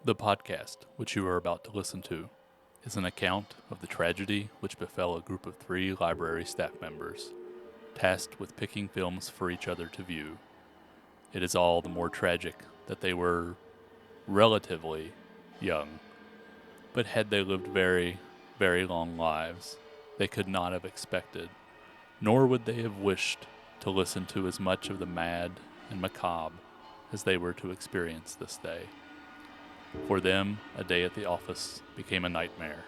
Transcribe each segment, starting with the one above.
The podcast, which you are about to listen to, is an account of the tragedy which befell a group of 3 library staff members, tasked with picking films for each other to view. It is all the more tragic that they were relatively young, but had they lived very, very long lives, they could not have expected, nor would they have wished, to listen to as much of the mad and macabre as they were to experience this day. For them, a day at the office became a nightmare.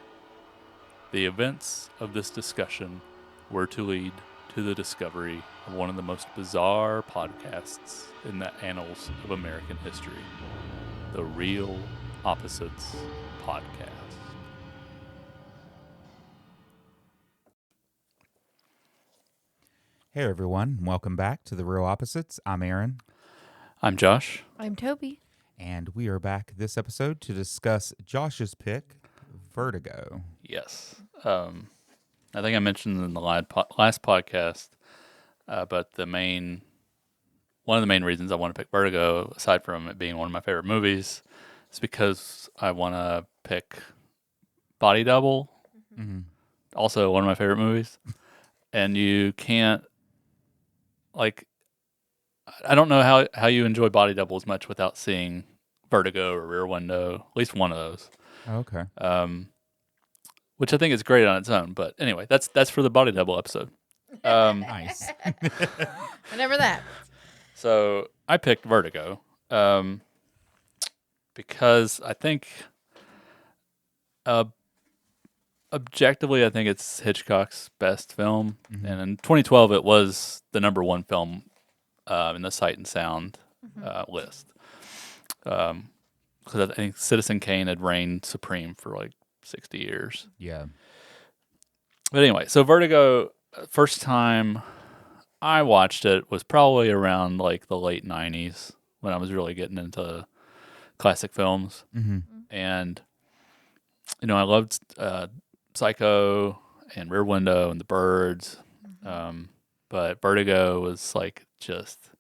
The events of this discussion were to lead to the discovery of one of the most bizarre podcasts in the annals of American history, the Real Opposites Podcast. Hey everyone, welcome back to The Real Opposites. I'm Aaron, I'm Josh. I'm Toby. and we are back this episode to discuss Josh's pick, Vertigo. Yes. I think I mentioned in the last podcast, but one of the main reasons I want to pick Vertigo, aside from it being one of my favorite movies, is because I want to pick Body Double, also one of my favorite movies. And you can't, I don't know how you enjoy Body Double as much without seeing Vertigo or Rear Window, at least one of those. Okay. Which I think is great on its own. But anyway, that's for the Body Double episode. Nice. Whenever that. So I picked Vertigo because I think objectively, I think it's Hitchcock's best film. And in 2012, it was the number one film in the Sight and Sound list. Because I think Citizen Kane had reigned supreme for like 60 years. Yeah. But anyway, so Vertigo, first time I watched it was probably around like the late 90s when I was really getting into classic films. And, you know, I loved Psycho and Rear Window and The Birds. But Vertigo was like just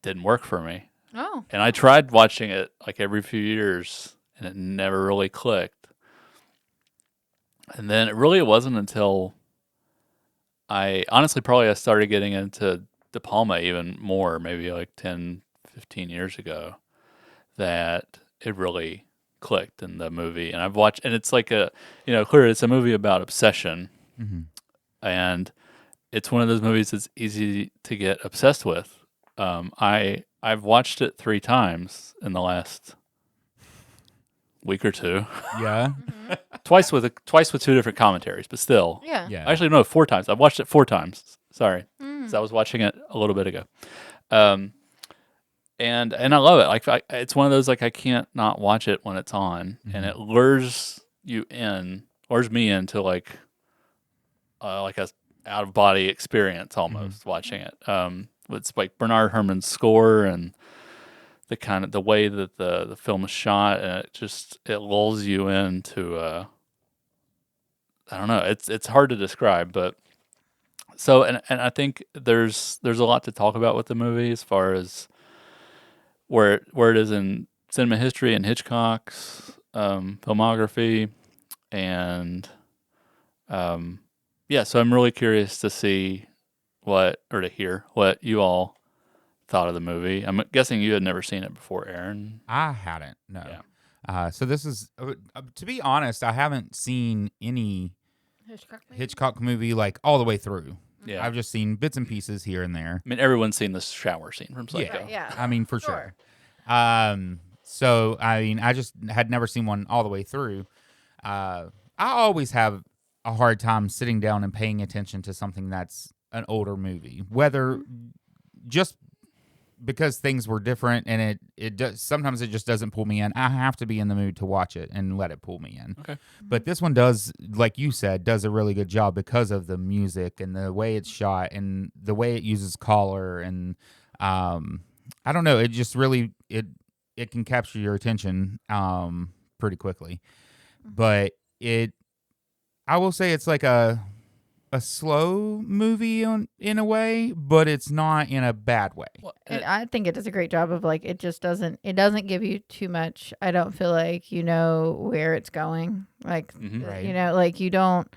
didn't work for me. Oh. And I tried watching it like every few years and it never really clicked. And then it really wasn't until I started getting into De Palma even more, maybe like 10, 15 years ago, that it really clicked in the movie. And I've watched, and it's like clearly it's a movie about obsession. And it's one of those movies that's easy to get obsessed with. I've watched it 3 times in the last week or two. Yeah. Twice with 2 different commentaries, but still. Yeah. Yeah. Actually, no, 4 times. I've watched it 4 times. Sorry, because I was watching it a little bit ago, and I love it. Like it's one of those like I can't not watch it when it's on, and it lures me into like a out of body experience almost watching it. It's like Bernard Herrmann's score and the way that the film is shot, and it lulls you into I don't know. It's hard to describe, but so and I think there's a lot to talk about with the movie as far as where it is in cinema history and Hitchcock's filmography, and so I'm really curious to see to hear what you all thought of the movie. I'm guessing you had never seen it before, Aaron. I hadn't, no. Yeah. So this is, to be honest, I haven't seen any Hitchcock movie like all the way through. Yeah. I've just seen bits and pieces here and there. I mean, everyone's seen the shower scene from Psycho. Yeah. I mean, for sure. So, I mean, I just had never seen one all the way through. I always have a hard time sitting down and paying attention to something that's an older movie, whether just because things were different and it does, sometimes it just doesn't pull me in. I have to be in the mood to watch it and let it pull me in. Okay. But this one does, like you said, does a really good job because of the music and the way it's shot and the way it uses color. And I don't know, it just really, it can capture your attention pretty quickly. But I will say it's like a a slow movie in a way, but it's not in a bad way. Well, I think it does a great job of like it doesn't give you too much. I don't feel like you know where it's going. Like Right. you know, like you don't.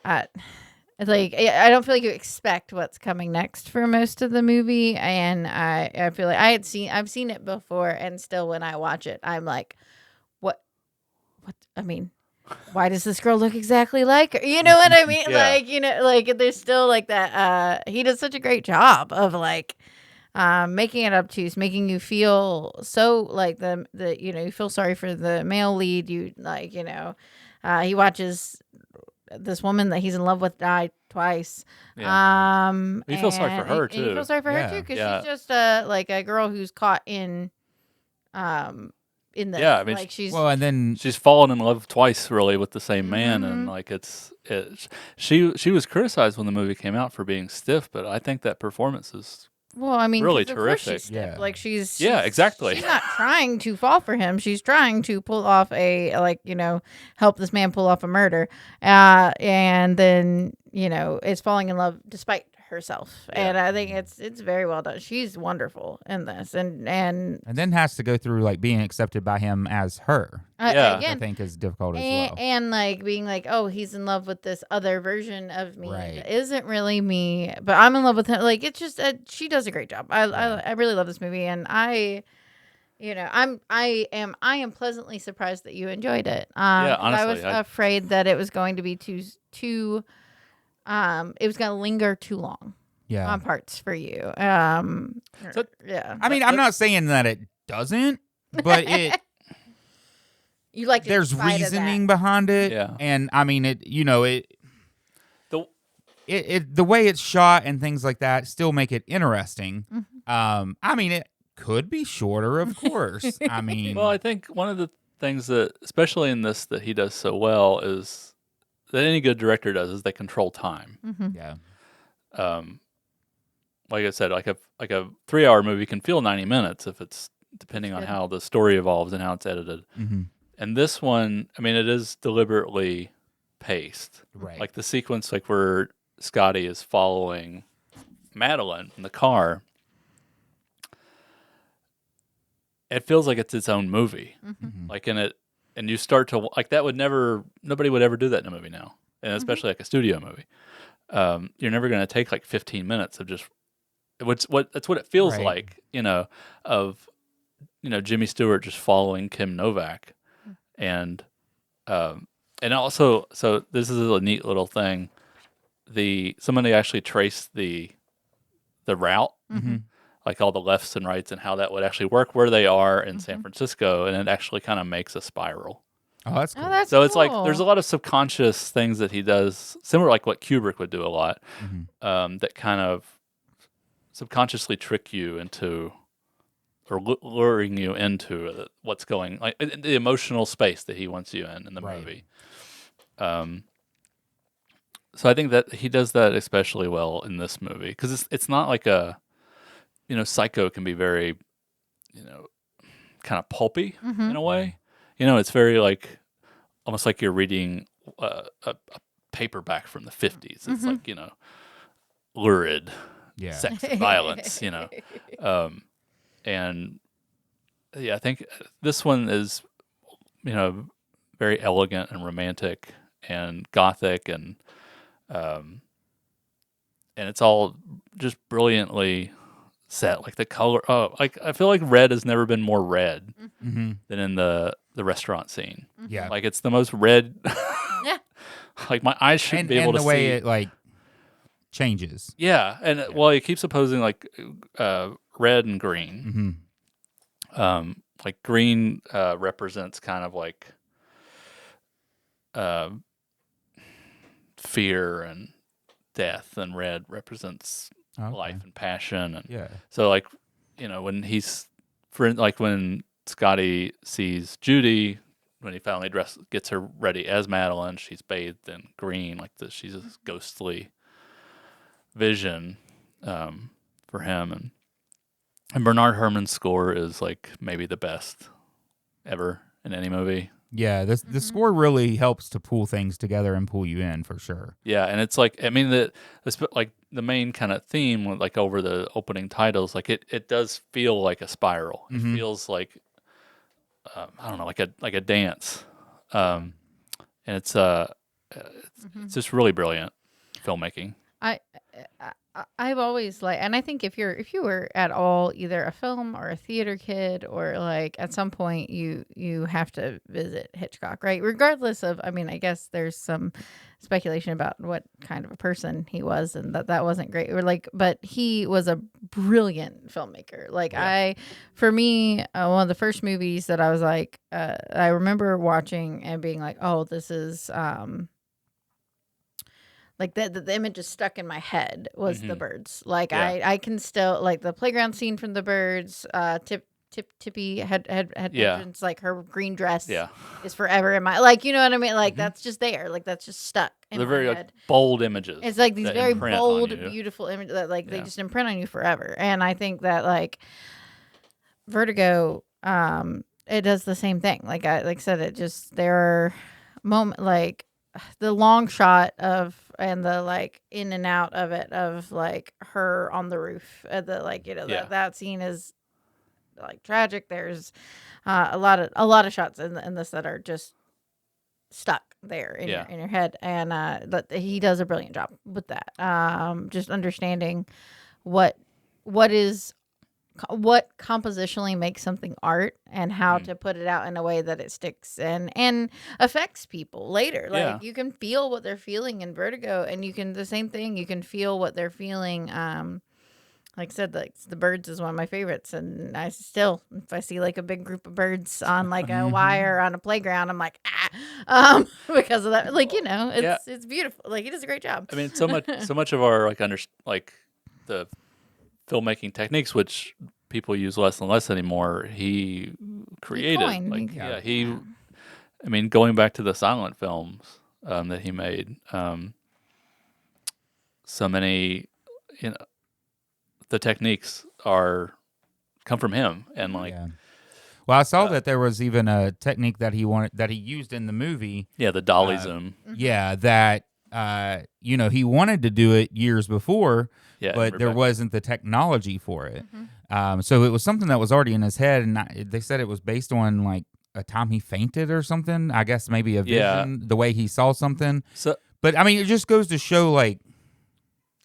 It's like I don't feel like you expect what's coming next for most of the movie, and I feel like I've seen it before, and still when I watch it, I'm like, what I mean. Why does this girl look exactly like her? You know what I mean? Yeah. Like, you know, like there's still like that. He does such a great job of like making it obtuse, making you feel so like the you know, you feel sorry for the male lead. You like, you know, he watches this woman that he's in love with die twice. Yeah. You feel sorry for her, and you too. feel sorry for her Yeah. too because Yeah. she's just like a girl who's caught in the Yeah, I mean, like she's Well, and then she's fallen in love twice, really, with the same man, and Mhm. like she was criticized when the movie came out for being stiff, but I think that performance is Well, I mean, really 'cause of course terrific. she's stiff. Yeah. Like Yeah, exactly. She's not trying to fall for him. She's trying to pull off a like you know help this man pull off a murder, and then you know is falling in love despite herself. Yeah. And I think it's very well done. She's wonderful in this, and then has to go through like being accepted by him as her. Yeah. Which I again. think is difficult as well. And like being like, oh, he's in love with this other version of me Right. that isn't really me, but I'm in love with him. Like it's just she does a great job. I really love this movie, and you know, I am pleasantly surprised that you enjoyed it. Yeah, 'Cause I was honestly, afraid that it was going to be too it was going to linger too long Yeah. on parts for you. So- Yeah, I mean, I'm not saying that it doesn't, but you like there's reasoning behind it. Yeah. And I mean, The the way it's shot and things like that still make it interesting. Mm-hmm. I mean, it could be shorter, of course. I mean, well, I think one of the things that, especially in this, that he does so well is that any good director does is they control time. yeah. Like I said, like a 3-hour movie can feel 90 minutes if it's depending on good. how the story evolves and how it's edited. Mhm. And this one, I mean, it is deliberately paced. Right. Like the sequence, like where Scotty is following Madeline in the car, it feels like it's its own movie. Mhm. Like in it, and you start to like that would never, nobody would ever do that in a movie now, and especially like a studio movie. You're never going to take like 15 minutes of just that's what it feels Right. like, you know, of Jimmy Stewart just following Kim Novak, and also, so this is a neat little thing. Somebody actually traced the route, like all the lefts and rights, and how that would actually work where they are in San Francisco, and it actually kind of makes a spiral. Oh, that's cool. Oh, that's So it's like cool. there's a lot of subconscious things that he does, similar like what Kubrick would do a lot, that kind of subconsciously trick you into, or luring you into what's going, like the emotional space that he wants you in the Right. movie. So I think that he does that especially well in this movie, because it's not like Psycho can be very, kind of pulpy in a way. It's very like almost like you're reading a paperback from the 50s. It's like lurid Yeah. sex and violence. And yeah, I think this one is very elegant and romantic and gothic, and it's all just brilliantly set. Like the color, like I feel like red has never been more red Mhm. than in the restaurant scene. Yeah. Like it's the most red. Yeah. Like my eyes shouldn't be able and to the way see. it like changes. Yeah, and well, he keeps opposing like red and green. Like green represents kind of like fear and death, and red represents Okay. life and passion. And Yeah. so, like when when Scotty sees Judy, when he finally gets her ready as Madeline, she's bathed in green, like she's a ghostly vision for him. And Bernard Herrmann's score is like maybe the best ever in any movie. Yeah, the score really helps to pull things together and pull you in for sure. Yeah, and it's like, I mean, like the main kind of theme, like over the opening titles, like it does feel like a spiral. It feels like I don't know, like a dance, and it's just really brilliant filmmaking. I, I've always like, and I think if you were at all either a film or a theater kid, or like at some point you have to visit Hitchcock, right? Regardless of, I mean, I guess there's some speculation about what kind of a person he was, and that wasn't great, or like, but he was a brilliant filmmaker. Like for me, one of the first movies that I was like, I remember watching and being like, oh, this is like the image is stuck in my head was the birds. Like I can still like the playground scene from the birds. Tippy had mentioned like her green dress is forever in my, like, you know what I mean? Like that's just there. Like that's just stuck in They're my very head. bold images. It's like these that very imprint on bold, you. beautiful images that like they just imprint on you forever. And I think that like Vertigo, it does the same thing. Like I said, it just there are moment like the long shot of and the like in and out of it of like her on the roof, the like, you know, that scene is like tragic. There's a lot of shots in this that are just stuck there in your head, and but he does a brilliant job with that. Just understanding what compositionally makes something art and how to put it out in a way that it sticks and affects people later. Like you can feel what they're feeling in Vertigo, and you can the same thing. You can feel what they're feeling. Like I said, like the birds is one of my favorites, and I still, if I see like a big group of birds on like a wire on a playground, I'm like because of that. Like, you know, it's beautiful. Like he does a great job. I mean, so much of our like the filmmaking techniques, which people use less and less anymore, he created. I mean, going back to the silent films that he made, so many, you know, the techniques come from him, and like, well, I saw that there was even a technique that he used in the movie. Yeah, the dolly zoom. Yeah, that you know, he wanted to do it years before. Yeah, but there wasn't the technology for it. So it was something that was already in his head, and they said it was based on like a time he fainted or something. I guess maybe a vision, the way he saw something. So, but I mean, it just goes to show like,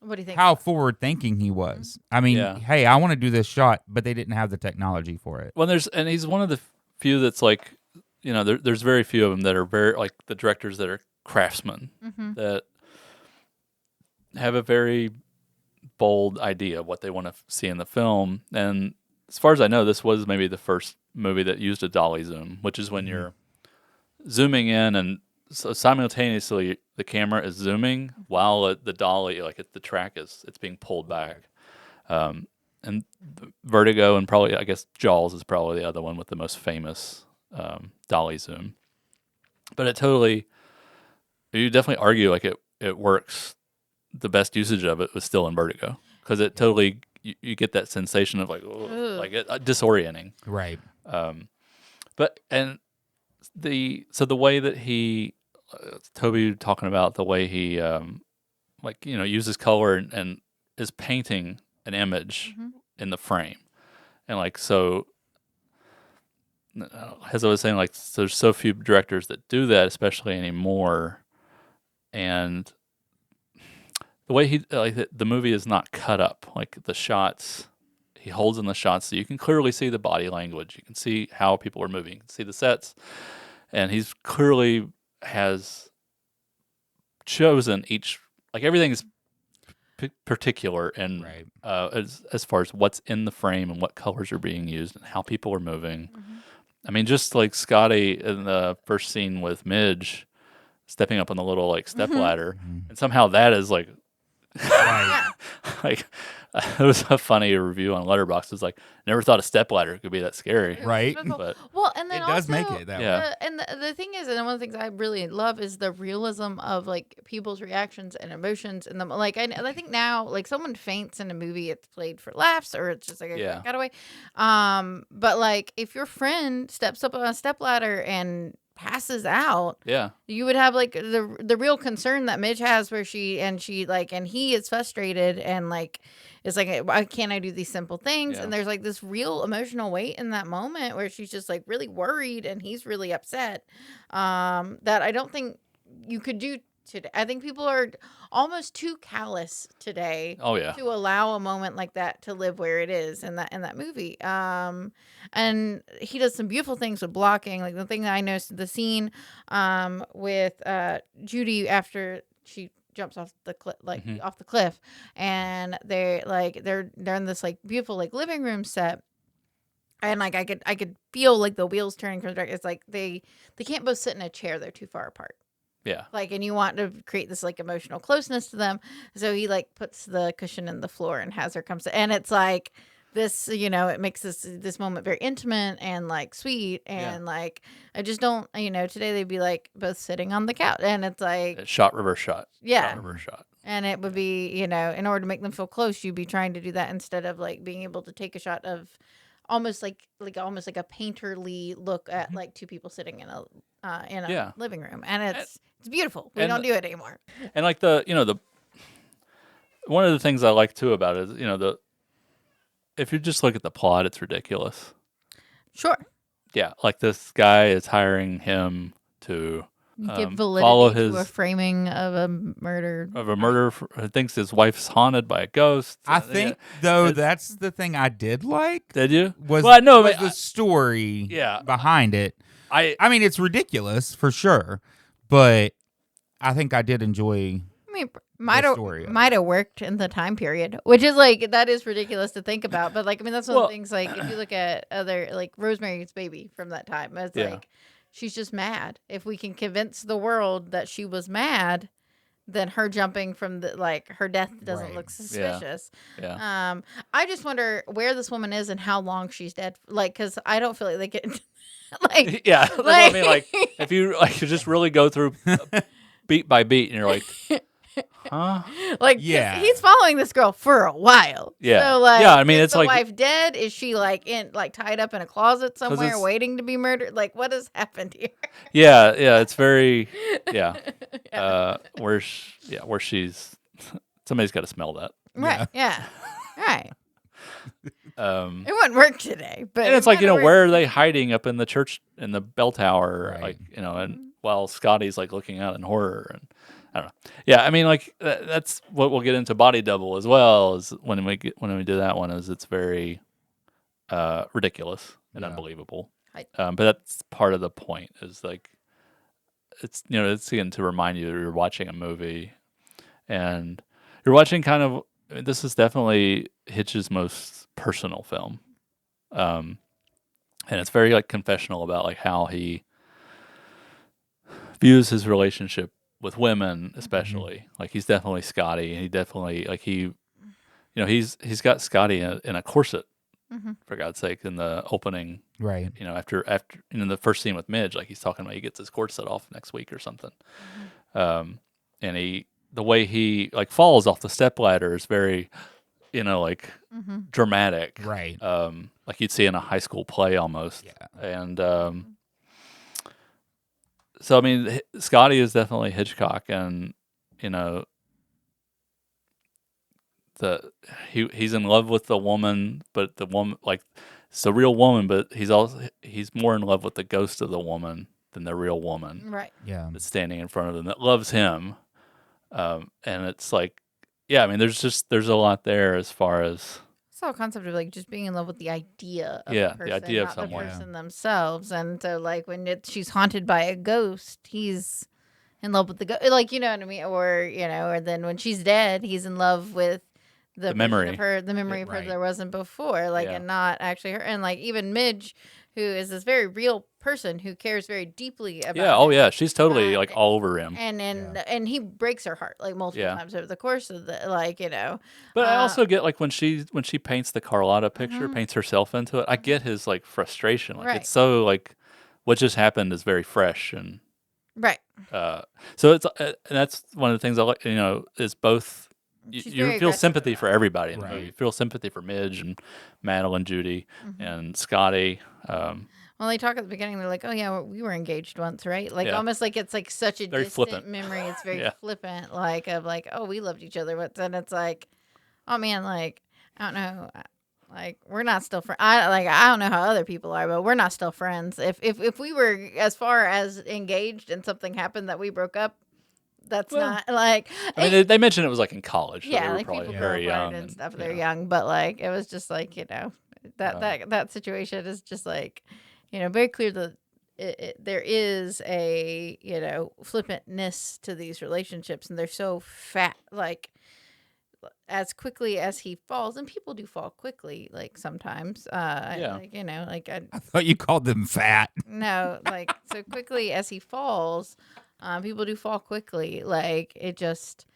what do you think? How forward thinking he was. I mean, hey, I want to do this shot, but they didn't have the technology for it. Well, and he's one of the few that's like, you know, there's very few of them that are very like the directors that are craftsmen that have a very bold idea of what they want to see in the film. And as far as I know, this was maybe the first movie that used a dolly zoom, which is when you're zooming in, and so simultaneously the camera is zooming while the dolly, like the track it's being pulled back. And Vertigo, and probably I guess Jaws is probably the other one with the most famous dolly zoom. But it totally, you definitely argue like it works. The best usage of it was still in Vertigo, because it totally, you get that sensation of like, like disorienting. Right. But, and so the way that he, Toby talking about the way he, like, you know, uses color and is painting an image in the frame. And like, so as I was saying, like, there's so few directors that do that, especially anymore. And the way he, like, the movie is not cut up. Like the shots, he holds in the shots so you can clearly see the body language. You can see how people are moving. You can see the sets. And he's clearly has chosen each, like everything is particular and as far as what's in the frame and what colors are being used and how people are moving. I mean, just like Scotty in the first scene with Midge stepping up on the little like step ladder, and somehow that is like, like it was a funny review on Letterboxd. It's like, never thought a step ladder could be that scary, right? But well, and then it does also, make it that way. And the thing is, and one of the things I really love is the realism of like people's reactions and emotions, and like I think now, like someone faints in a movie, it's played for laughs, or it's just like a cutaway. But like if your friend steps up on a step ladder and passes out, Yeah. you would have like the real concern that Midge has, where she like, and he is frustrated and like, it's like, why can't I do these simple things? Yeah. And there's like this real emotional weight in that moment where she's just like really worried and he's really upset. That I don't think you could do today. I think people are almost too callous today Oh yeah. to allow a moment like that to live where it is in that movie. And he does some beautiful things with blocking. Like the thing that I noticed, the scene with Judy after she jumps off the cliff, off the cliff, and they're in this like beautiful like living room set. And like I could feel like the wheels turning from the direction. It's like they can't both sit in a chair; they're too far apart. Yeah. Like, and you want to create this like emotional closeness to them, so he like puts the cushion in the floor and has her come sit, and it's like this, it makes this moment very intimate and like sweet, and like I just don't, today they'd be like both sitting on the couch, and it's like Shot, reverse shot. Yeah. Shot, reverse shot. And it would be, in order to make them feel close, you'd be trying to do that instead of like being able to take a shot of almost like a painterly look at like two people sitting in a living room, and it's beautiful. We don't do it anymore. And like the one of the things I like too about it is if you just look at the plot, it's ridiculous. Sure. Yeah, like this guy is hiring him to give validity follow to a framing of a murder. Thinks his wife's haunted by a ghost. I think though that's the thing I did like. Did you? Was the story behind it. I mean, it's ridiculous for sure, but I think I did enjoy. I mean, might have worked in the time period, which is like, that is ridiculous to think about. But like, I mean, that's one of the things. Like, if you look at other like Rosemary's Baby from that time, it's like she's just mad. If we can convince the world that she was mad, then her jumping from her death doesn't look suspicious. Yeah. I just wonder where this woman is and how long she's dead. Like, because I don't feel like they get like that's what I mean. Like, if you you just really go through beat by beat, and you're like, huh? Like, he's following this girl for a while. Yeah. So like, I mean, is it's the like, wife dead? Is she tied up in a closet somewhere waiting to be murdered? Like, what has happened here? Yeah, it's very where she's somebody's got to smell that. Right. Yeah. Right. It wouldn't work today, but and it's like, where are they hiding up in the church in the bell tower, Right. and while Scotty's like looking out in horror, and I don't know. Yeah, I mean, like that's what we'll get into Body Double as well, is when we do that one, is it's very ridiculous and unbelievable. But that's part of the point, is like it's again to remind you that you're watching a movie, and you're watching this is definitely Hitch's most personal film, and it's very like confessional about like how he views his relationship with women, especially. Mm-hmm. Like, he's definitely Scotty, and he definitely like he's got Scotty in a corset, for God's sake, in the opening, right? After the first scene with Midge, like he's talking about he gets his corset off next week or something, and the way he like falls off the stepladder is very, dramatic, right? Like you'd see in a high school play almost, and so I mean, Scotty is definitely Hitchcock, and he's in love with the woman, but the woman, like, it's a real woman, but he's more in love with the ghost of the woman than the real woman, right? Yeah, that's standing in front of him that loves him, and it's like, I mean, there's a lot there as far as. It's all concept of like just being in love with the idea of the person, the idea of not someone, the person themselves. And so like when she's haunted by a ghost, he's in love with the ghost, like, you know what I mean? Or then when she's dead, he's in love with the memory of her, the memory of her there wasn't before, like, and not actually her. And like even Midge, who is this very real person who cares very deeply about him. She's totally like all over him, and he breaks her heart like multiple times over the course of the But I also get like when she paints the Carlotta picture, paints herself into it, I get his like frustration, like it's so like what just happened is very fresh, and right. So it's and that's one of the things I like, is both. You feel sympathy for everybody in the movie. You feel sympathy for Midge and Madeline, Judy, and Scotty. Well, they talk at the beginning. They're like, "Oh yeah, we were engaged once, right?" Like Yeah. almost like it's like such a Very distant flippant. memory. It's very Yeah. flippant, like of like, "Oh, we loved each other once," and it's like, "Oh man, like I don't know, like we're not still friends. I don't know how other people are, but we're not still friends. If we were as far as engaged and something happened that we broke up, that's Well, not like I mean, they mentioned it was like in college. So they yeah, were like probably people very grow apart young and stuff. and, They're yeah. young, but like it was just like that situation is just like very clear that there is a flippantness to these relationships, and they're so fat. Like as quickly as he falls, and people do fall quickly, like sometimes. Yeah. I thought you called them fat. No, like so quickly as he falls, people do fall quickly. Like it just,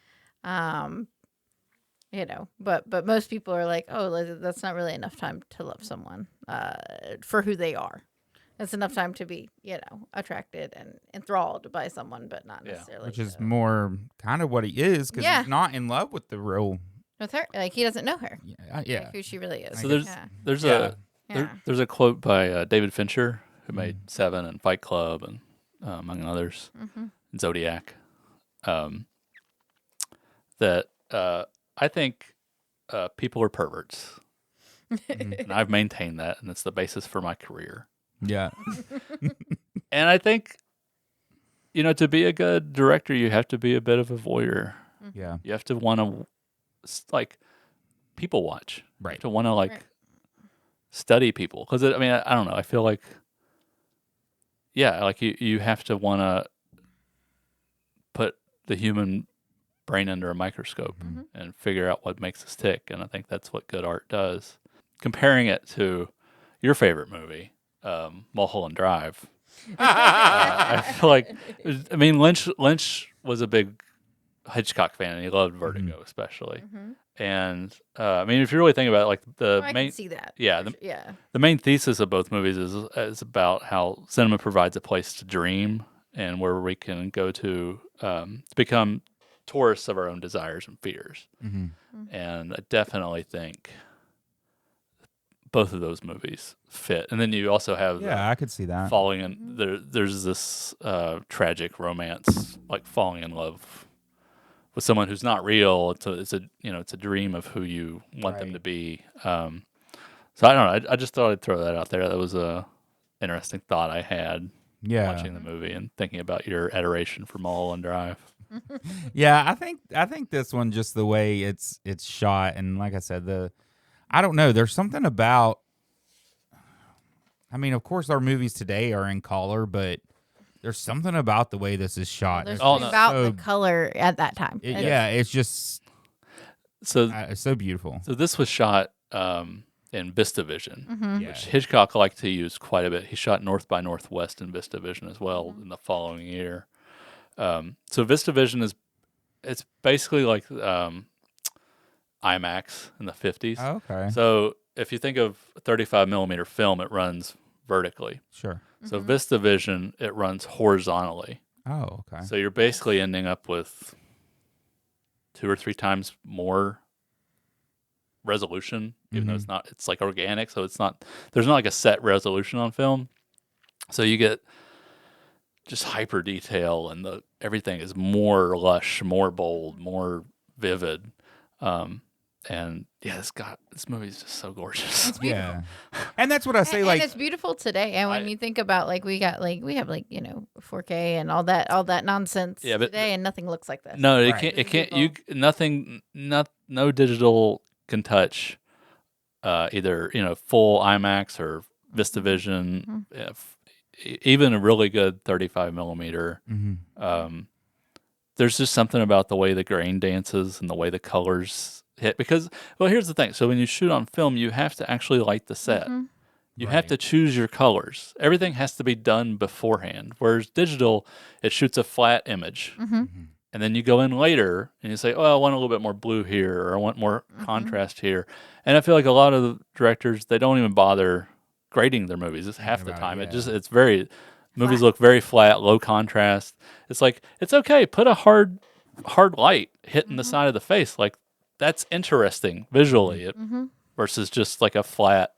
but most people are like, oh, that's not really enough time to love someone, for who they are. That's enough time to be, attracted and enthralled by someone, but not Yeah. necessarily. Which is more kind of what he is, because Yeah. he's not in love with the real. with her. Like he doesn't know her, Yeah. like, who she really is. So yeah. there's Yeah. there's a quote by David Fincher, who made Mm. Seven and Fight Club and among others, Zodiac, that I think people are perverts, and I've maintained that, and it's the basis for my career. Yeah. And I think, to be a good director, you have to be a bit of a voyeur. Yeah. You have to want to, like, people watch. You Right. have to want to, like, Right. study people. Because, I mean, I don't know. I feel like, yeah, like you have to want to put the human brain under a microscope and figure out what makes us tick. And I think that's what good art does. Comparing it to your favorite movie, Mulholland Drive, I feel like, I mean, Lynch was a big Hitchcock fan, and he loved Vertigo especially. And I mean, if you really think about it, like the I main, can see that. yeah, the main thesis of both movies is about how cinema provides a place to dream and where we can go to become tourists of our own desires and fears. And I definitely think both of those movies fit. And then you also have Yeah, I could see that. falling in there's this tragic romance, like falling in love with someone who's not real. It's a dream of who you want them Right. to be. So I don't know. I just thought I'd throw that out there. That was a interesting thought I had Yeah. watching the movie and thinking about your adoration for Mulholland Drive. Yeah, I think this one, just the way it's shot, and like I said, I don't know, there's something about, I mean, of course our movies today are in color, but there's something about the way this is shot. There's It's something about so- the color at that time. it's just So it's so beautiful. so this was shot in VistaVision, Yeah. which Hitchcock liked to use quite a bit. He shot North by Northwest in VistaVision as well in the following year. So VistaVision it's basically like IMAX in the 50s. Oh, okay. So if you think of a 35 millimeter film, it runs vertically. Sure. So VistaVision, it runs horizontally. Oh, okay. So you're basically ending up with 2 or 3 times more resolution, even though it's like organic. So there's not like a set resolution on film. So you get just hyper detail, and everything is more lush, more bold, more vivid. And yeah, this movie is just so gorgeous. Yeah. And that's what I say, like, and it's beautiful today. And when you think about we have 4K and all that nonsense Yeah, but today, and nothing looks like this. No, it Right. can't. It This is can't. You nothing. No digital can touch either full IMAX or VistaVision. Even a really good 35 millimeter. There's just something about the way the grain dances and the way the colors hit. Because here's the thing. So when you shoot on film, you have to actually light the set. You have to choose your colors. Everything has to be done beforehand. Whereas digital, it shoots a flat image. And then you go in later and you say, oh, I want a little bit more blue here, or I want more contrast here. And I feel like a lot of the directors, they don't even bother grading their movies. It's half the time. It's very, movies look very flat, low contrast. It's like, it's okay. Put a hard light hitting the side of the face. Like, that's interesting visually versus just like a flat.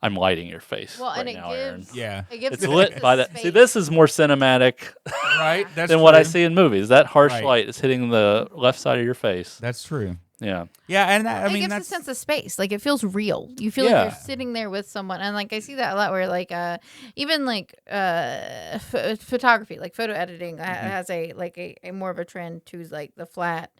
I'm lighting your face Well, and right it now, Aaron. gives Yeah. it gives It's the lit space by that. See, this is more cinematic Right? That's than what I true. see in movies. That harsh Right. light is hitting the left side of your face. That's true. Yeah. Yeah, and that, I it mean gives that's a sense of space. Like it feels real. You feel Yeah. like you're sitting there with someone, and like I see that a lot. Where like even like photography, like photo editing, has a like a more of a trend to like the flat.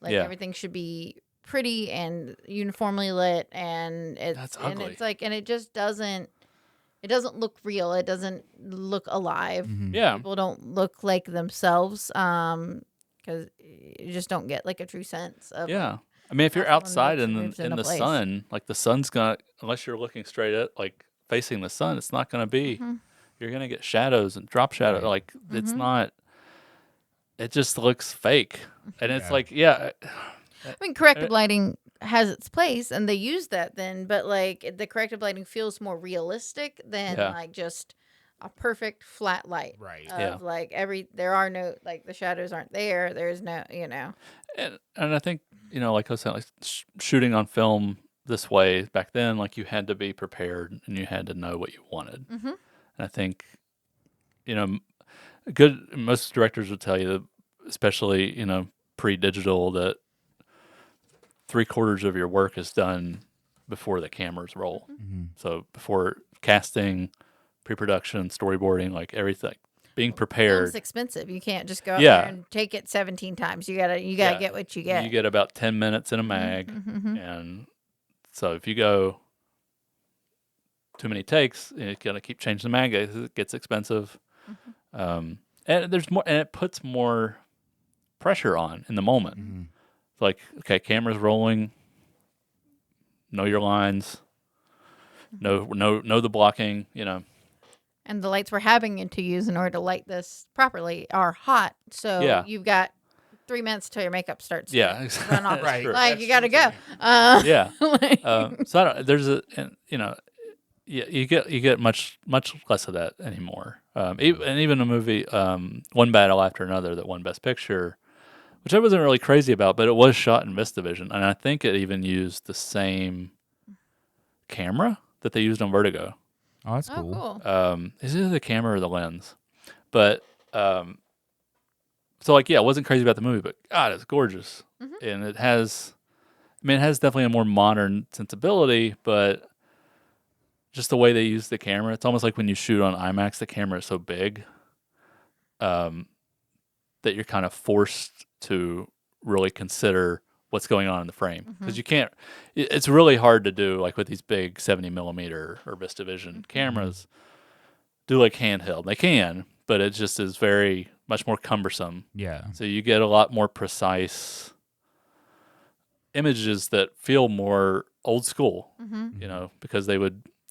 Like Yeah. everything should be pretty and uniformly lit, and That's and ugly. it's like and it just doesn't. It doesn't look real. It doesn't look alive. Yeah. People don't look like themselves. Because you just don't get like a true sense of Yeah. I mean, if you're how someone outside looks and in moves in into the place. sun, like the sun's gonna, unless you're looking straight at, like facing the sun, it's not gonna be. Mm-hmm. You're gonna get shadows and drop shadow. Right. Like it's not. It just looks fake, and it's Yeah. like, yeah, I mean, corrective lighting has its place, and they use that then. But like the corrective lighting feels more realistic than Yeah. like just a perfect flat light. Right. Of Yeah. like there are no like the shadows aren't there. There's no and I think like I was saying, like shooting on film this way back then, like you had to be prepared and you had to know what you wanted. Mhm. And I think, good. Most directors would tell you that, especially pre-digital, that 3/4 of your work is done before the cameras roll. So before casting, pre-production, storyboarding, like everything, being prepared. Film's expensive. You can't just go out Yeah. there and take it 17 times. You gotta Yeah. get what you get. You get about 10 minutes in a mag, and so if you go too many takes, you're gonna keep changing the mag. It gets expensive, and there's more, and it puts more pressure on in the moment. It's like, okay, camera's rolling. Know your lines. Know the blocking. And the lights we're having to use in order to light this properly are hot. So Yeah. you've got 3 minutes till your makeup starts. Yeah, to exactly. run off. Right. Like That's you got to true, go. too. Yeah. Like- So I don't. There's yeah, you get much less of that anymore. Even a movie, One Battle After Another, that won Best Picture, which I wasn't really crazy about, but it was shot in VistaVision, and I think it even used the same camera that they used on Vertigo. Oh, that's oh, cool. cool. Is it the camera or the lens? But so like, yeah, I wasn't crazy about the movie, but God, it's gorgeous, and it has definitely a more modern sensibility, but just the way they use the camera, it's almost like when you shoot on IMAX, the camera is so big that you're kind of forced to really consider what's going on in the frame, because you can't. It's really hard to do, like with these big 70mm or VistaVision cameras. Do like handheld, they can, but it just is very much more cumbersome. Yeah. So you get a lot more precise images that feel more old school, because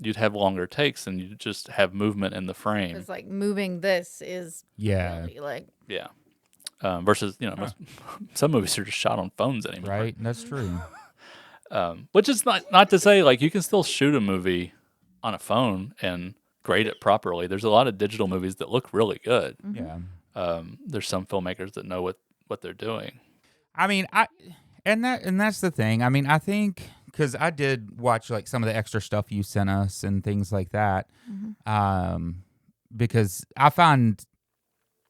you'd have longer takes and you'd just have movement in the frame. It's like moving this is Yeah. really like Yeah. Versus, some movies are just shot on phones anymore. Right. That's true. Which is not to say, like, you can still shoot a movie on a phone and grade it properly. There's a lot of digital movies that look really good. Yeah. There's some filmmakers that know what they're doing. I mean, and that's the thing. I mean, I think because I did watch like some of the extra stuff you sent us and things like that, because I find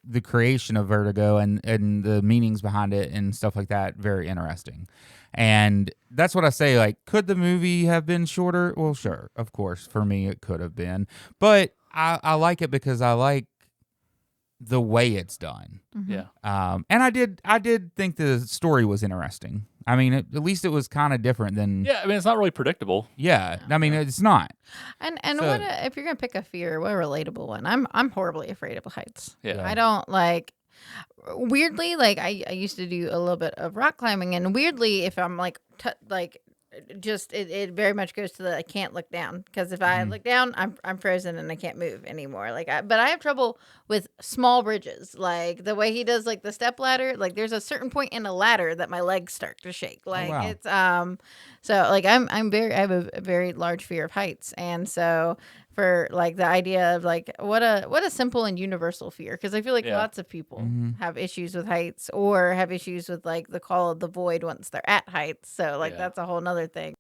the creation of Vertigo and the meanings behind it and stuff like that very interesting. And that's what I say, like, could the movie have been shorter? Well, sure, of course, for me it could have been, but I like it because I like the way it's done. Yeah. And I did think the story was interesting. I mean, at least it was kind of different than. Yeah, I mean, it's not really predictable. Yeah, I mean, it's not. and So- what if you're gonna pick a fear, what a relatable one? I'm horribly afraid of heights. Yeah. I don't like. Weirdly, like I used to do a little bit of rock climbing, and weirdly, if I'm like just it very much goes to the I can't look down, because if I look down, I'm frozen and I can't move anymore. But I have trouble with small bridges, like the way he does like the step ladder. Like there's a certain point in a ladder that my legs start to shake. Like wow. it's so like I have a very large fear of heights, and so for like the idea of like what a simple and universal fear, because I feel like Yeah. lots of people have issues with heights or have issues with like the call of the void once they're at heights. So like Yeah. that's a whole nother thing.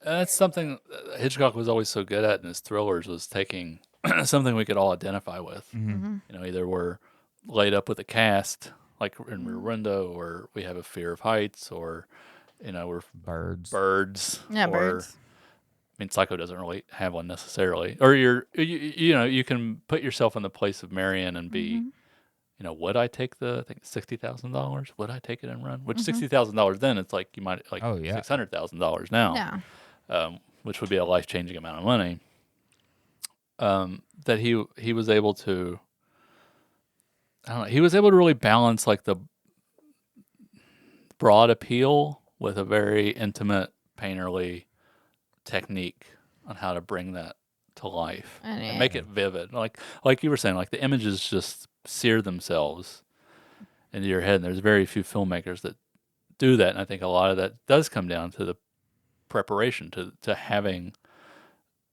That's something Hitchcock was always so good at in his thrillers was taking something we could all identify with. Mm-hmm. Either we're laid up with a cast, like in Rear Window, or we have a fear of heights, or we're Birds. Yeah, or birds. I mean, Psycho doesn't really have one necessarily. Or you can put yourself in the place of Marion and be, would I take I think $60,000? Would I take it and run? Which $60,000 then it's like you might like Oh, yeah. $600,000 now, which would be a life changing amount of money. That he was able to, I don't know, he was able to really balance like the broad appeal with a very intimate, painterly technique on how to bring that to life and make it vivid. Like you were saying, like the images just sear themselves into your head. And there's very few filmmakers that do that. And I think a lot of that does come down to the preparation, to having,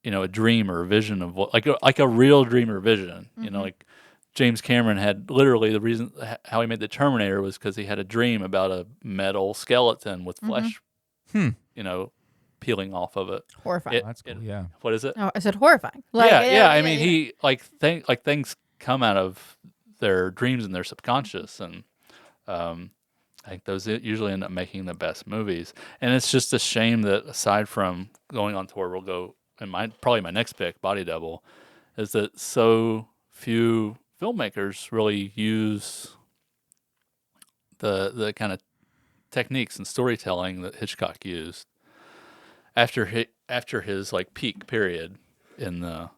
a dream or a vision of what, like a real dream or vision. Like James Cameron had literally the reason how he made the Terminator was because he had a dream about a metal skeleton with flesh, peeling off of it. Horrifying. That's cool. Yeah. What is it? Oh, I said horrifying. Yeah. I mean, he things come out of their dreams and their subconscious, and I think those usually end up making the best movies. And it's just a shame that aside from going on tour, we'll go and probably my next pick, Body Double, is that so few filmmakers really use the kind of techniques and storytelling that Hitchcock used after his like peak period in the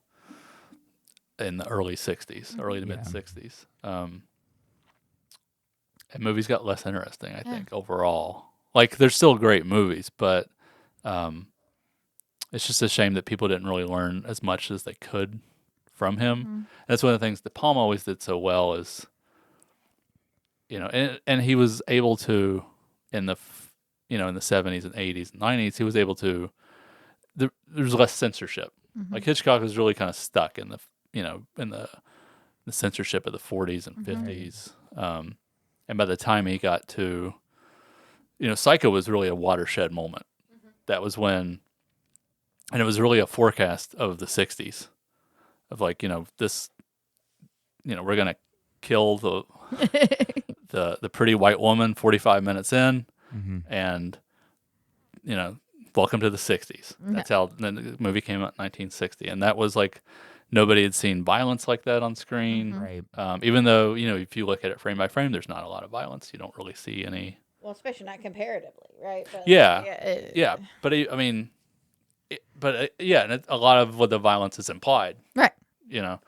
early 60s, early to mid 60s. And movies got less interesting, I think, overall. Like there's still great movies, but it's just a shame that people didn't really learn as much as they could from him. And that's one of the things that Palma always did so well is, and he was able to in the 70s and 80s and 90s, he was able to. There's less censorship. Like Hitchcock was really kind of stuck in the the censorship of the 40s and 50s. And by the time he got to, Psycho was really a watershed moment. That was when, and it was really a forecast of the 60s of like, this, we're going to kill the pretty white woman 45 minutes in and, welcome to the 60s. That's how the movie came out in 1960. And that was like, nobody had seen violence like that on screen. Right. Even though, if you look at it frame by frame, there's not a lot of violence. You don't really see any. Well, especially not comparatively, right? But Yeah. But I mean, and a lot of what the violence is implied. Right. Well,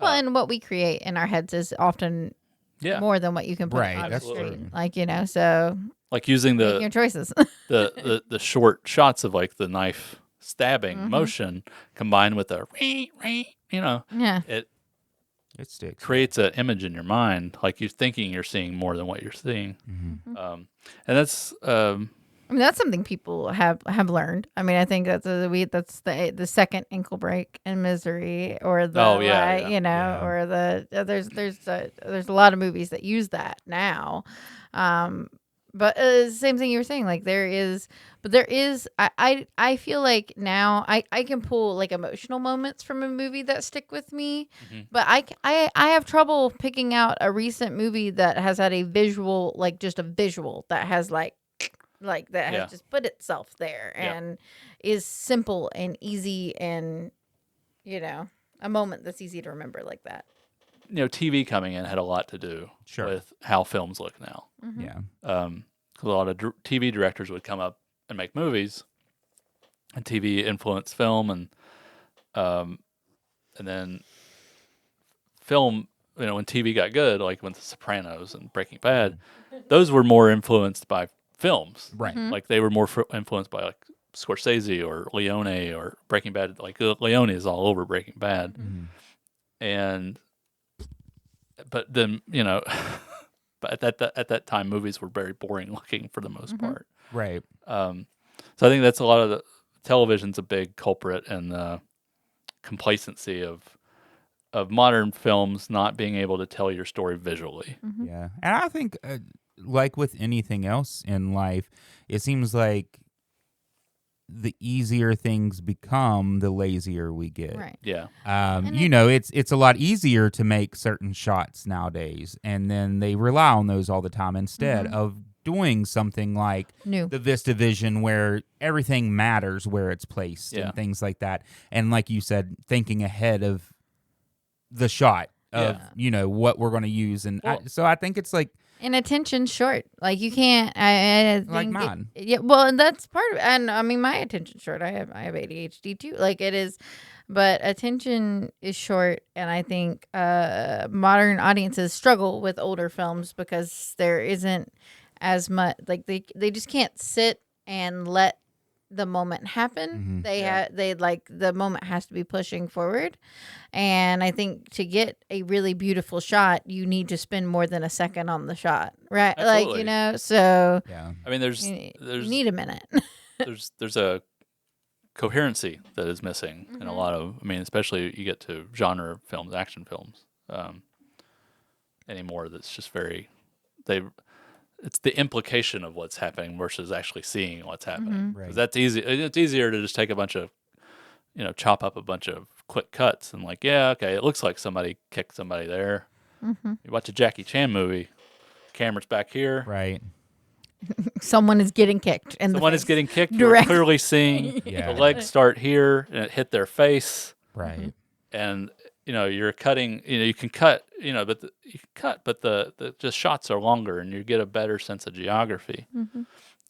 and what we create in our heads is often more than what you can put on that's screen. true. Like, so like using making your choices. the short shots of like the knife stabbing motion combined with the It sticks. creates an image in your mind, like you're thinking you're seeing more than what you're seeing. And that's that's something people have learned. I mean, I think that's the second ankle break in Misery, or the or there's a lot of movies that use that now. But same thing you were saying, like there is I feel like now I can pull like emotional moments from a movie that stick with me, but I have trouble picking out a recent movie that has had a visual, like just a visual that has like that has just put itself there and is simple and easy and a moment that's easy to remember like that. TV coming in had a lot to do with how films look now. Yeah. A lot of TV directors would come up and make movies, and TV influenced film, and then film. When TV got good, like when The Sopranos and Breaking Bad, those were more influenced by films, Right? Like they were more influenced by like Scorsese or Leone or Breaking Bad. Like Leone is all over Breaking Bad, but then but at that time, movies were very boring looking for the most part. Right. So I think that's a lot of the television's a big culprit in the complacency of modern films not being able to tell your story visually. Yeah. And I think, like with anything else in life, it seems like the easier things become, the lazier we get. Right. Yeah. And It's a lot easier to make certain shots nowadays, and then they rely on those all the time instead of doing something like New. the VistaVision, where everything matters where it's placed Yeah. and things like that. And like you said, thinking ahead of the shot of what we're going to use, and so I think it's like. And attention's short. Like you can't. I think Like mine. Yeah. Well, and that's part of it. And I mean, my attention's short. I have ADHD too. Like it is, but attention is short, and I think modern audiences struggle with older films because there isn't as much. Like they just can't sit and let the moment happen. They like the moment has to be pushing forward. And I think to get a really beautiful shot, you need to spend more than a second on the shot, right? Absolutely. Like, so Yeah. I mean, there's you need a minute. there's a coherency that is missing in a lot of. I mean, especially you get to genre films, action films, anymore. That's just very It's the implication of what's happening versus actually seeing what's happening. Right. 'Cause that's easy. It's easier to just take a bunch of, chop up a bunch of quick cuts and like, yeah, okay, it looks like somebody kicked somebody there. You watch a Jackie Chan movie, camera's back here. Right. Someone is getting kicked, and Someone is getting kicked. You're Direct. clearly seeing Yeah. the legs start here and it hit their face. Right. And you're cutting. You can cut. But the just shots are longer, and you get a better sense of geography.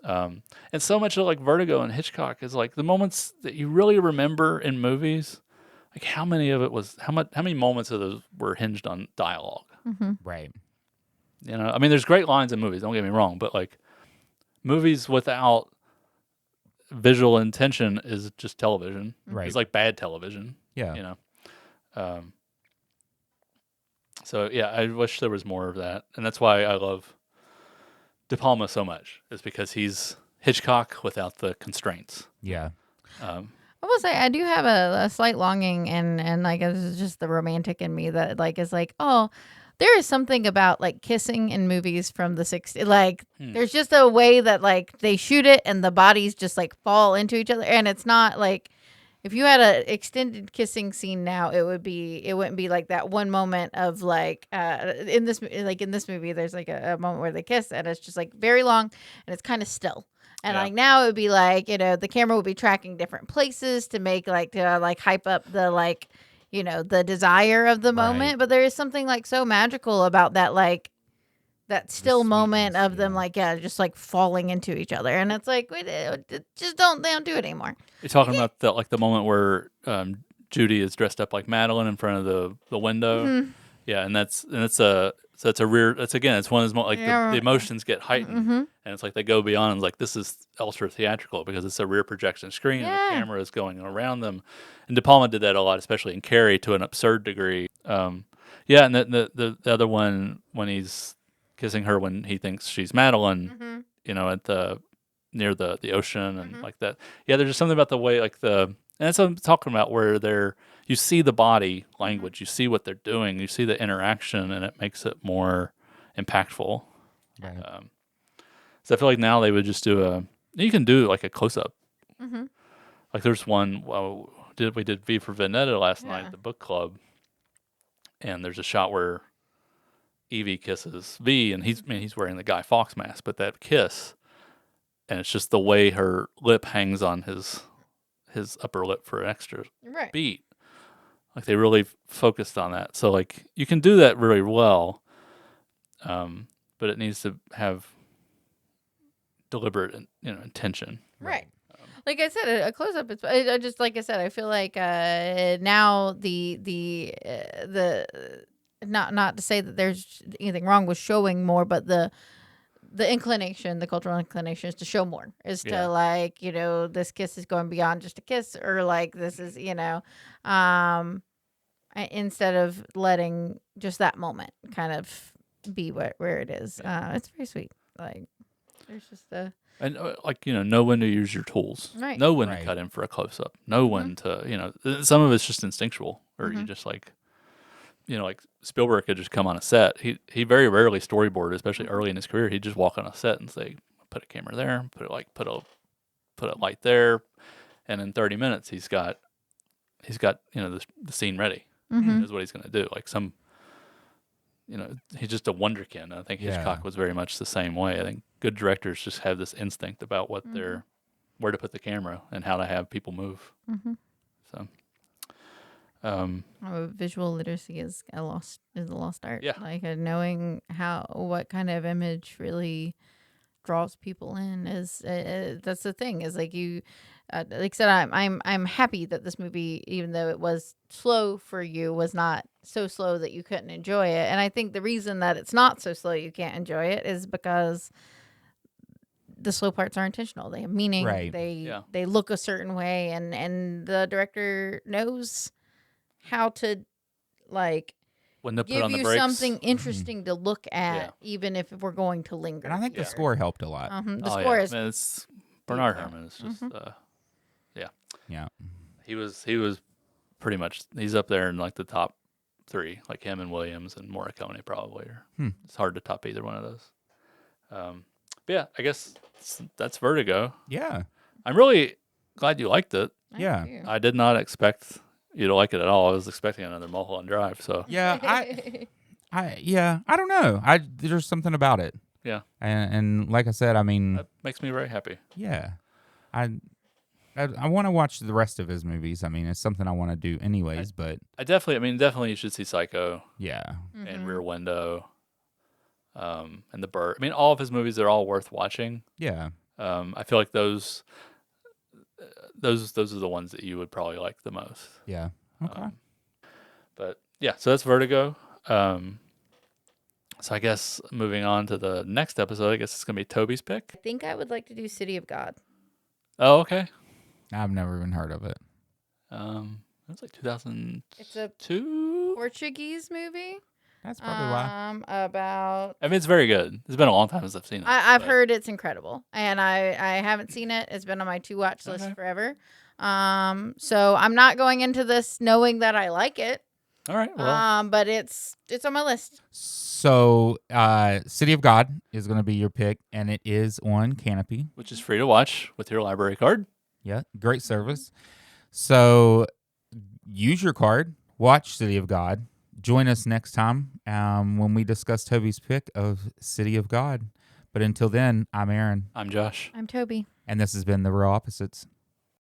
And so much of like Vertigo and Hitchcock is like the moments that you really remember in movies. Like how many moments of those were hinged on dialogue? Right. I mean, there's great lines in movies. Don't get me wrong, but like movies without visual intention is just television. Right. It's like bad television. Yeah. So yeah, I wish there was more of that, and that's why I love De Palma so much. Is because he's Hitchcock without the constraints. Yeah. I will say I do have a slight longing, and like this is just the romantic in me that like is like, oh, there is something about like kissing in movies from the 60s. Like there's just a way that like they shoot it and the bodies just like fall into each other, and it's not like. If you had an extended kissing scene now, it wouldn't be like that one moment of like in this movie, there's like a moment where they kiss and it's just like very long and it's kind of still. And like now it would be like, the camera would be tracking different places to make like to like hype up the like, the desire of the moment. Right. But there is something like so magical about that like that still moment sweetness, of them like just like falling into each other, and it's like wait, just they don't do it anymore. You're talking about the moment where Judy is dressed up like Madeline in front of the window. Yeah, and it's one of those like the emotions get heightened, and it's like they go beyond. And it's like this is ultra theatrical because it's a rear projection screen and the camera is going around them. And De Palma did that a lot, especially in Carrie, to an absurd degree. And the other one when he's kissing her when he thinks she's Madeline, at near the ocean and like that. Yeah, there's just something about the way and that's what I'm talking about where you see the body language, you see what they're doing, you see the interaction, and it makes it more impactful. Right. So I feel like now they would just you can do like a close up. Like there's one. We did V for Vendetta last night at the book club, and there's a shot where Evie kisses V, and he's wearing the Guy Fawkes mask, but that kiss, and it's just the way her lip hangs on his upper lip for an extra beat. Like they really focused on that. So like you can do that really well, but it needs to have deliberate intention. Right. Like I said, a close up. I just like I said, I feel like now the not to say that there's anything wrong with showing more, but the inclination, the cultural inclination is to show more, is to like, this kiss is going beyond just a kiss, or like this is, instead of letting just that moment kind of be where it is. It's very sweet. Like there's just and know when to use your tools, right. Know when to cut in for a close up, know when to, some of it's just instinctual, or you just like, like Spielberg could just come on a set. He very rarely storyboarded, especially early in his career. He'd just walk on a set and say, "Put a camera there, put a put a light there, and in 30 minutes he's got the scene ready. He knows what he's going to do. Like he's just a wonderkin. I think Hitchcock was very much the same way. I think good directors just have this instinct about what where to put the camera and how to have people move. So, visual literacy is a lost art. Yeah. Like knowing what kind of image really draws people in is that's the thing. Is like you, like I said, I'm happy that this movie, even though it was slow for you, was not so slow that you couldn't enjoy it. And I think the reason that it's not so slow you can't enjoy it is because the slow parts are intentional. They have meaning. Right. They look a certain way, and the director knows how to when they put give on the you brakes, something interesting to look at, even if we're going to linger. And I think the score helped a lot. The score is. Man, it's Bernard Herrmann. It's just Yeah. He was pretty much, he's up there in like the top 3, like him and Williams and Morricone probably. It's hard to top either one of those. But yeah, I guess that's Vertigo. Yeah. I'm really glad you liked it. Yeah. I did not expect you to like it at all. I was expecting another Mulholland Drive. So Yeah, I don't know. There's something about it. yeah, And like I said, I mean, that makes me very happy. yeah, I want to watch the rest of his movies. I mean, it's something I want to do anyways. But Definitely you should see Psycho yeah, and Rear Window, and The Bird. I mean, all of his movies are all worth watching. yeah, I feel like those are the ones that you would probably like the most. yeah. Okay. But yeah, so that's Vertigo. So I guess moving on to the next episode, I guess it's gonna be Toby's pick. I think I would like to do City of God. Oh, okay. I've never even heard of it. It was like 2002. It's a Portuguese movie. That's probably why. About. I mean, it's very good. It's been a long time since I've seen it. I've heard it's incredible, and I haven't seen it. It's been on my to-watch list forever. So I'm not going into this knowing that I like it. All right. Well, But it's on my list. So, City of God is going to be your pick, and it is on Canopy. which is free to watch with your library card. Yeah, great service. So, use your card, watch City of God. Join us next time when we discuss Toby's pick of City of God. But until then, I'm Aaron. I'm Josh. I'm Toby. And this has been The Real Opposites.